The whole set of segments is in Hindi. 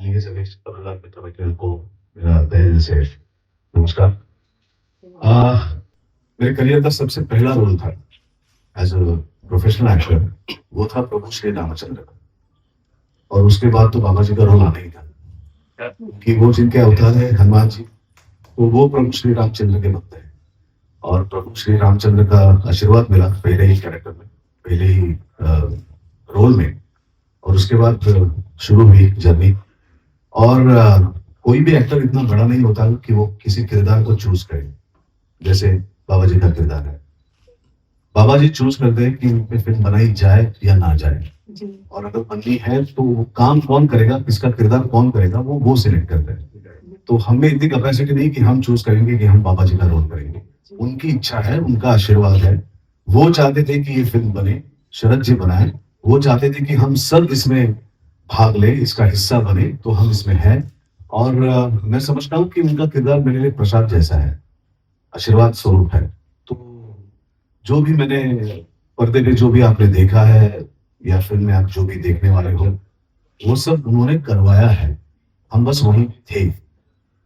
ये सभी पत्रकार मित्र को मेरा तहे दिल से नमस्कार। आ, मेरे करियर का सबसे पहला रोल था एज अ प्रोफेशनल एक्टर, वो था प्रभु श्री रामचंद्र का। और उसके बाद तो बाबा जी का रोल आना ही था कि वो जिनके अवतार है हनुमान जी, तो वो प्रभु श्री रामचंद्र के भक्त हैं। और प्रभु श्री रामचंद्र का आशीर्वाद मिला पहले ही कैरेक्टर में, पहले ही रोल में। और उसके बाद शुरू हुई जर्नी। और कोई भी एक्टर इतना बड़ा नहीं होता कि वो किसी किरदार को चूज करे। जैसे बाबा जी का किरदार है, बाबा जी चूज करते हैं कि उन पे फिल्म बनाई जाए या ना जाए। जी। और अगर बननी है तो वो काम कौन करेगा, किसका किरदार कौन करेगा, वो सिलेक्ट करते हैं। तो हमें इतनी कैपेसिटी नहीं कि हम चूज करेंगे कि हम बाबा जी का रोल करेंगे। उनकी इच्छा है, उनका आशीर्वाद है। वो चाहते थे कि ये फिल्म बने, शरद जी बनाए। वो चाहते थे कि हम सब इसमें भाग ले, इसका हिस्सा बने, तो हम इसमें हैं। और मैं समझता हूँ कि उनका किरदार मेरे लिए प्रसाद जैसा है, आशीर्वाद स्वरूप है। तो जो भी मैंने पर्दे पे जो भी आपने देखा है या फिल्म में आप जो भी देखने वाले हो, वो सब उन्होंने करवाया है। हम बस वहीं थे।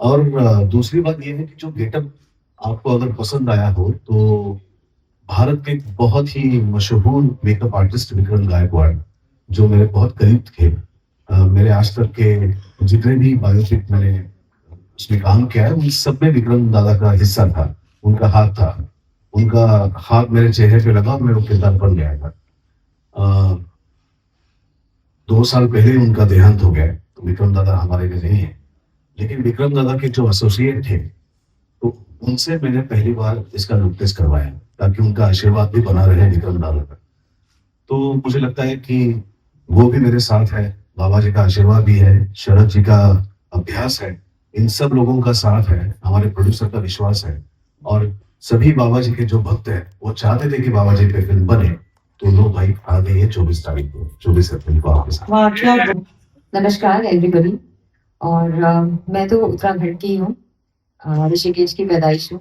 और दूसरी बात ये है कि जो गेटअप आपको अगर पसंद आया हो, तो भारत के एक बहुत ही मशहूर मेकअप आर्टिस्ट विक्रम गायकवाड़, जो मेरे बहुत करीब थे, मेरे आज तक के जितने भी बायोपिक मैंने उसमें काम किया है, उन सब में विक्रम दादा का हिस्सा था, उनका हाथ था। उनका हाथ मेरे चेहरे पे लगा और मैं वो किरदार बन गया था। अ, 2 साल पहले उनका देहांत हो गया है, तो विक्रम दादा हमारे में नहीं है। लेकिन विक्रम दादा के जो एसोसिएट थे, तो उनसे मैंने पहली बार इसका लुक टेस्ट करवाया, ताकि उनका आशीर्वाद भी बना रहे विक्रम दादा का। तो मुझे लगता है कि वो भी मेरे साथ है, बाबा जी का आशीर्वाद भी है, शरद जी का अभ्यास है, इन सब लोगों का साथ है, हमारे प्रोड्यूसर का विश्वास है। और सभी बाबा जी के जो भक्त हैं, वो चाहते थे कि बाबा जी पे फिल्म बने। तो लो भाई, आ गई है 24 तारीख को, 24 अप्रैल को आपके साथ। वाह क्या नमस्कार एवरीबॉडी। और मैं तो उत्तराखंड की हूँ, ऋषिकेश की पैदाइश हूँ।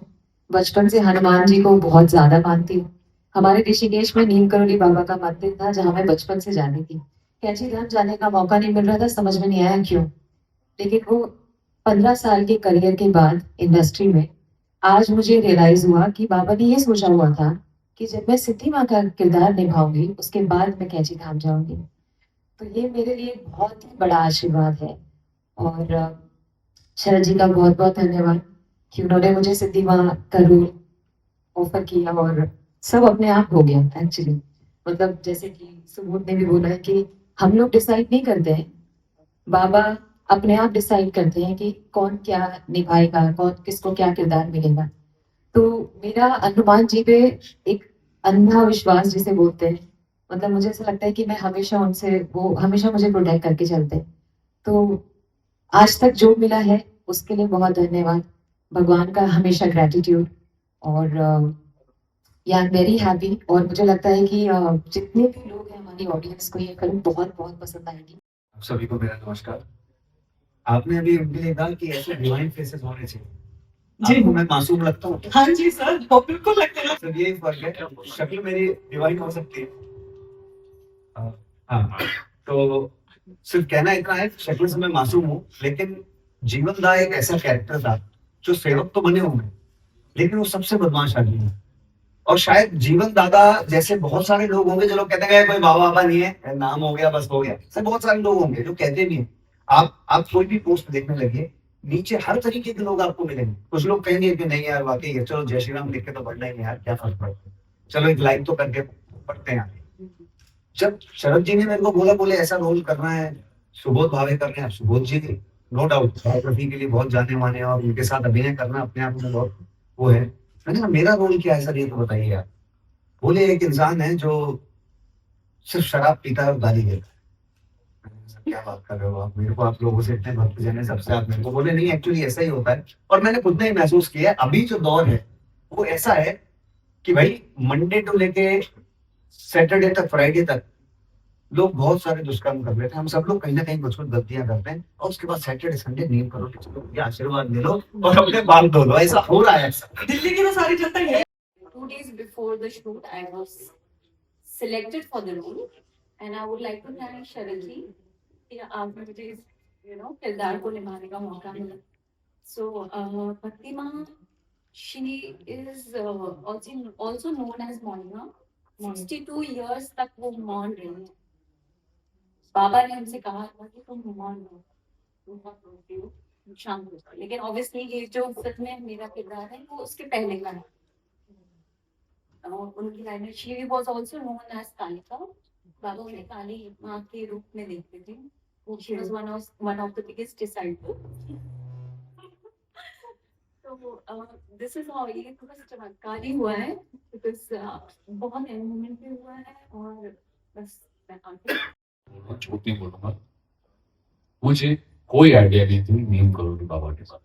बचपन से हनुमान जी को बहुत ज्यादा मानती हूँ। हमारे ऋषिकेश में नीम करोली बाबा का मंदिर था, जहाँ मैं बचपन से जाती थी। कैंची धाम जाने का मौका नहीं मिल रहा था, समझ में नहीं आया क्यों। लेकिन वो 15 साल के करियर के बाद इंडस्ट्री में आज मुझे रियलाइज हुआ कि बाबा ने ये सोचा हुआ था कि जब मैं सिद्धि माँ का किरदार निभाऊंगी, उसके बाद मैं कैंची धाम जाऊंगी। तो ये मेरे लिए बहुत ही बड़ा आशीर्वाद है। और शरद जी का बहुत बहुत धन्यवाद कि उन्होंने मुझे सिद्धि माँ का रोल ऑफर किया। और सब अपने आप हो गया एक्चुअली। मतलब जैसे कि सुबोध ने भी बोला है कि हम लोग डिसाइड नहीं करते हैं, बाबा अपने आप डिसाइड करते हैं कि कौन क्या निभाएगा, कौन किसको क्या किरदार मिलेगा। तो मेरा हनुमान जी पे एक अंधा विश्वास जिसे बोलते हैं, मतलब मुझे ऐसा लगता है कि मैं हमेशा उनसे, वो हमेशा मुझे प्रोटेक्ट करके चलते हैं। तो आज तक जो मिला है उसके लिए बहुत धन्यवाद, भगवान का हमेशा ग्रेटिट्यूड। और या वेरी हैप्पी। और मुझे लगता है कि जितने भी लोग हैं, हमारी ऑडियंस को ये फिल्म बहुत बहुत पसंद आएगी। आप सभी को मेरा नमस्कार। आपने अभी उनके लिए कहा कि ऐसे डिवाइन फेसेस होने चाहिए। जी मैं मासूम लगता हूँ। हाँ जी सर, बिल्कुल लगते हैं सर। यही फर्क है, शक्ल मेरी डिवाइन हो सकती है। हाँ, तो सिर्फ कहना इतना है, शक्ल से मैं मासूम हूँ, लेकिन जीवन दा एक ऐसा कैरेक्टर था जो सेवक तो बने होंगे, लेकिन वो सबसे बदमाश आदमी है। और शायद जीवन दादा जैसे बहुत सारे लोग होंगे जो लोग कहते हैं कोई बाबा बाबा नहीं है, नाम हो गया बस हो गया। सर बहुत सारे लोग होंगे जो कहते भी हैं। आप कोई भी पोस्ट देखने लगिए, नीचे हर तरीके के लोग आपको मिलेंगे। कुछ लोग कहेंगे कि नहीं यार वाकई है, चलो जय श्री राम लिख के तो पढ़ना ही है यार, क्या फर्क पड़ता है, चलो एक लाइक तो करके पढ़ते हैं। जब शरद जी ने मेरे को बोला, बोले ऐसा रोल करना है, सुबोध भावे कर रहे हैं, सुबोध जी नो डाउट बायोग्राफी के लिए बहुत जाने माने हैं, और उनके साथ अभिनय करना अपने आप में बहुत वो है। मैंने कहा मेरा रोल क्या है सर, ये तो बताइए आप। बोले एक इंसान है जो सिर्फ शराब पीता है और गाली देता है। मैंने कहा, "सर, क्या बात कर रहे हो आप, मेरे को आप लोगों से इतने भक्त जन है, सबसे आप मेरे को बोले नहीं एक्चुअली ऐसा ही होता है। और मैंने खुद ने ही महसूस किया है, अभी जो दौर है वो ऐसा है कि भाई मंडे टू लेके सैटरडे तक, फ्राइडे तक लोग बहुत सारे दुष्कर्म कर लेते हैं। हम सब लोग कहीं ना कहीं कुछ कुछ गलतियां करते हैं, और उसके बाद सैटरडे संडे नीम करो कि चलो ये आशीर्वाद ले लो और अपने बाल धो लो। ऐसा हो रहा है अक्सर। दिल्ली की तो सारी जनता ही है। 2 days before the shoot, I was selected for the role, and I would like to thank Sharadji. Yeah, मुझे किरदार को निभाने का मौका मिला. So, Fatima, she is also known as Moina. 62 years तक वो मौन रही. बाबा ने उनसे कहा था कि तुम मौन रहो, तुम मत रोती हो, तुम शांत हो जाओ. लेकिन ऑब्वियसली ये जो फिल्म में मेरा किरदार है वो उसके पहले का है. उनकी लाइन में she was also known as Kalika. बाबा उन्हें काली माँ के रूप में देखते थे. She was one of the biggest disciple. तो दिस इज हाउ ये थोड़ा सा चमत्कार ही हुआ है, बिकॉज बहुत एंड मोमेंट पे हुआ है. और बस मैं आगे झूठ नहीं बोलूंगा, मुझे कोई आइडिया नहीं थी नीम करोड़ी बाबा के साथ.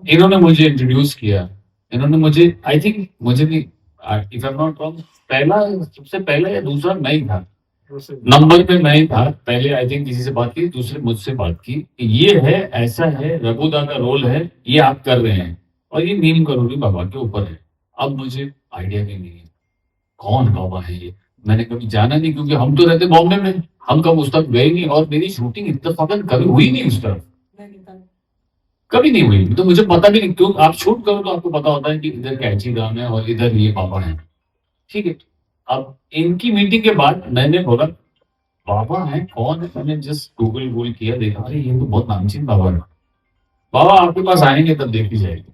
इन्होंने मुझे इंट्रोड्यूस किया, इन्होंने मुझे, आई थिंक मुझे भी, if I am not wrong, पहला, सबसे पहला या दूसरा मैं ही था, नंबर पे मैं ही था. पहले आई थिंक किसी से बात की, दूसरे मुझसे बात की कि ये है, ऐसा है, रघुदा का रोल है, ये आप कर रहे हैं और ये नीम करोड़ी बाबा के ऊपर है. अब मुझे आइडिया भी नहीं है कौन बाबा है ये, मैंने कभी जाना नहीं, क्योंकि हम तो रहते बॉम्बे में, हम कब उस तरफ गए नहीं, और मेरी शूटिंग इत्तेफाकन कभी हुई नहीं उस तरफ, कभी नहीं हुई. तो मुझे पता भी नहीं, क्यों आप शूट करो तो आपको पता होता है कि इधर कैची दाम है और इधर ये बाबा है. ठीक है. अब इनकी मीटिंग के बाद मैंने बोला बाबा है कौन है, मैंने जस्ट गूगल गूगल किया, देखा अरे ये तो बहुत नामचीन बाबा है. बाबा आपके पास आएंगे तब देखी जाएगी.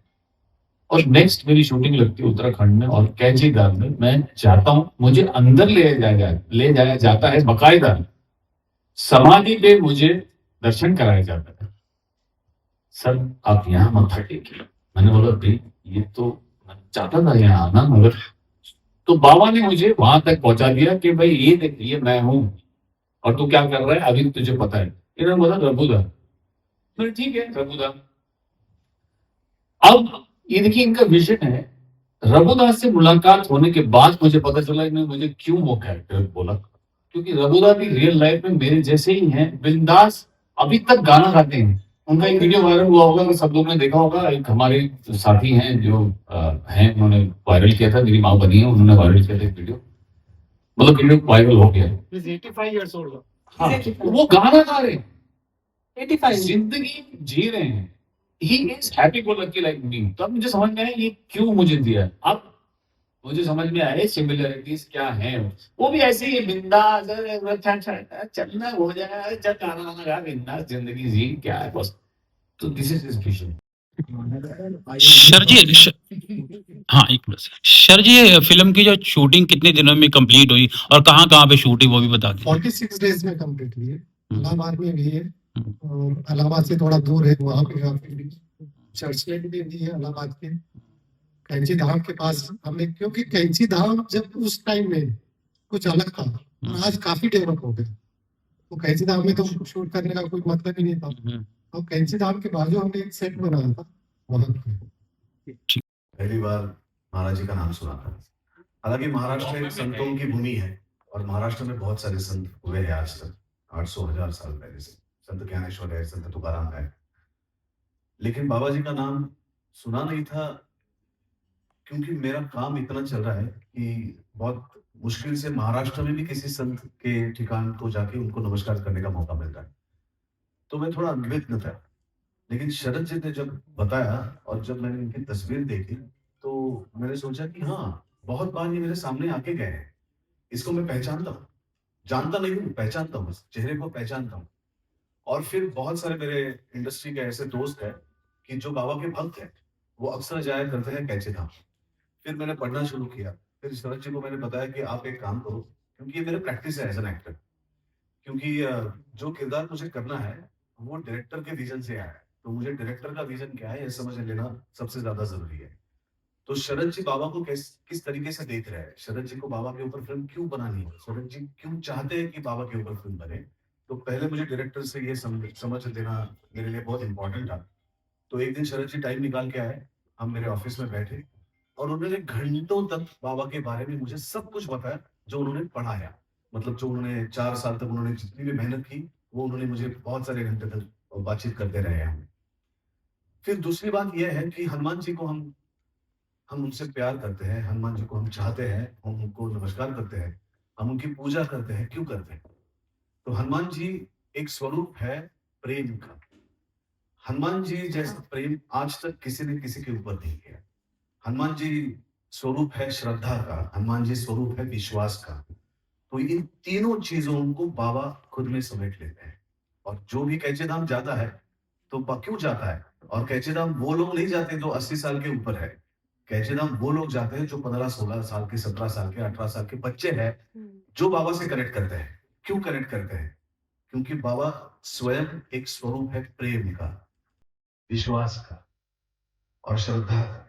और नेक्स्ट मेरी शूटिंग लगती है उत्तराखंड में और कैची दाम में. मैं जाता हूँ, मुझे अंदर ले जाया जाता है, बकायदा समाधि पे मुझे दर्शन कराया जाता है. सर आप यहाँ मत्था टेकिए. मैंने बोला भाई ये तो मैं चाहता था यहाँ आना, मगर तो बाबा ने मुझे वहां तक पहुंचा दिया कि भाई ये देख, ये मैं हूँ और तू क्या कर रहा है अभी तुझे पता है. इन्होंने बोला रघुदा. मैंने ठीक है रघुदा. अब ये देखिए इनका विजन है. रघुदास से मुलाकात होने के बाद मुझे पता चला इन्होंने मुझे क्यों वो कैरेक्टर बोला, क्योंकि रघुदास भी रियल लाइफ में मेरे जैसे ही हैं, बिंदास, अभी तक गाना गाते हैं. उनका एक वीडियो वायरल हुआ होगा, कि सब लोग ने देखा होगा. एक हमारे साथी हैं जो हैं, उन्होंने वायरल किया था, मेरी माँ बनी है, उन्होंने वायरल किया था एक वीडियो, मतलब वीडियो वायरल हो गया. 85 years old. हाँ, वो गाना गा रहे हैं, 85 जिंदगी जी रहे हैं. He is happy go lucky like me. तो अब मुझे समझ में आया ये क्यों मुझे दिया. अब मुझे समझ में आया सिमिलरिटीज क्या है. वो भी ऐसे ही बिंदास, चलना हो जाए, चल गाना वाना गा, बिंदास जिंदगी जी, क्या है बस. तो this is his vision. Sir ji हाँ एक मिनट सर जी, ये फिल्म की जो शूटिंग कितने दिनों में कंप्लीट हुई और कहाँ कहाँ पे शूट हुई वो भी बता दीजिए. 46 डेज में कंप्लीट हुई है. इलाहाबाद में भी है और इलाहाबाद से थोड़ा दूर है, वहाँ पे काफी चर्चगेट में भी है इलाहाबाद के. कैंची धाम के पास हमने, क्योंकि कैंची धाम जब उस टाइम में कुछ अलग था और आज काफी डेवलप हो गया, तो कैंची धाम में तो शूट करने का कोई मतलब ही नहीं था. तो कैंची धाम के बाजू हमने एक सेट बनाया था वहाँ पे. पहली बार महाराज जी का नाम सुना था. हालांकि महाराष्ट्र एक संतों की भूमि है और महाराष्ट्र में बहुत सारे संत हुए हैं आज तक, 800,000 साल पहले से. संत ज्ञानेश्वर है, संत तुकाराम है, लेकिन बाबा जी का नाम सुना नहीं था, क्योंकि मेरा काम इतना चल रहा है कि बहुत मुश्किल से महाराष्ट्र में भी किसी संत के ठिकान को जाके उनको नमस्कार करने का मौका मिल रहा है. तो मैं थोड़ा अनभिज्ञ था. लेकिन शरद जी ने जब बताया और जब मैंने इनकी तस्वीर देखी, तो मैंने सोचा कि हाँ, बहुत बार ये मेरे सामने आके गए हैं, इसको मैं पहचानता हूँ. जानता नहीं हूँ, पहचानता हूँ, चेहरे को पहचानता हूँ. और फिर बहुत सारे मेरे इंडस्ट्री के ऐसे दोस्त हैं कि जो बाबा के भक्त हैं, वो अक्सर जाया करते हैं कैचे धाम. फिर मैंने पढ़ना शुरू किया. फिर शरद जी को मैंने बताया कि आप एक काम करो, क्योंकि ये मेरा प्रैक्टिस है एज एन एक्टर, क्योंकि जो किरदार मुझे करना है वो डायरेक्टर के विजन से आया है. तो मुझे डायरेक्टर का विजन क्या है ये समझ लेना सबसे ज्यादा जरूरी है. तो शरद जी बाबा को किस तरीके से देख रहे हैं, शरद जी को बाबा के ऊपर फिल्म क्यों बनानी है, शरद जी क्यों चाहते हैं कि बाबा के ऊपर फिल्म बने, तो पहले मुझे डायरेक्टर से ये समझ लेना मेरे लिए बहुत इंपॉर्टेंट था. तो एक दिन शरद जी टाइम निकाल के आए, हम मेरे ऑफिस में बैठे और उन्होंने घंटों तक बाबा के बारे में मुझे सब कुछ बताया, जो उन्होंने पढ़ाया. मतलब जो उन्होंने 4 साल तक उन्होंने जितनी भी मेहनत की, वो उन्होंने मुझे बहुत सारे घंटे तक बातचीत करते रहे हैं. फिर दूसरी बात यह है कि हनुमान जी को हम उनसे प्यार करते हैं, हनुमान जी को हम चाहते हैं, हम उनको नमस्कार करते हैं, हम उनकी पूजा करते हैं. क्यों करते हैं? तो हनुमान जी एक स्वरूप है प्रेम का. हनुमान जी जैसा प्रेम आज तक किसी ने किसी के ऊपर नहीं किया। हनुमान जी स्वरूप है श्रद्धा का, हनुमान जी स्वरूप है विश्वास का। तो इन तीनों चीजों को बाबा खुद में समेट लेते हैं। और जो भी कैचे धाम जाता है तो क्यों जाता है? और कैचे धाम वो लोग नहीं जाते जो 80 साल के ऊपर है। कैचे धाम वो लोग जाते हैं जो 15-16 साल के, 17 साल के, 18 साल के बच्चे हैं जो बाबा से कनेक्ट करते हैं। क्यों कनेक्ट करते हैं? क्योंकि बाबा स्वयं एक स्वरूप है प्रेम का, विश्वास का और श्रद्धा का।